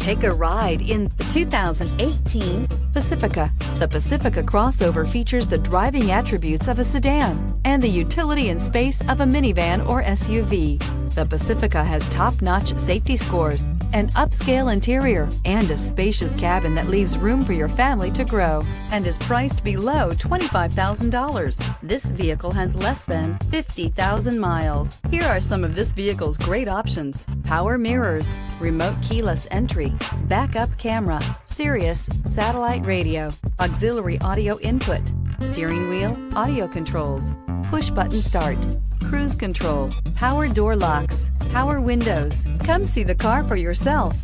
Take a ride in the 2018 Pacifica. The Pacifica crossover features the driving attributes of a sedan and the utility and space of a minivan or SUV. The Pacifica has top-notch safety scores, an upscale interior, and a spacious cabin that leaves room for your family to grow, and is priced below $25,000. This vehicle has less than 50,000 miles. Here are some of this vehicle's great options: power mirrors, remote keyless entry, backup camera, Sirius satellite radio, auxiliary audio input, steering wheel audio controls, push button start, cruise control, power door locks, power windows. Come see the car for yourself.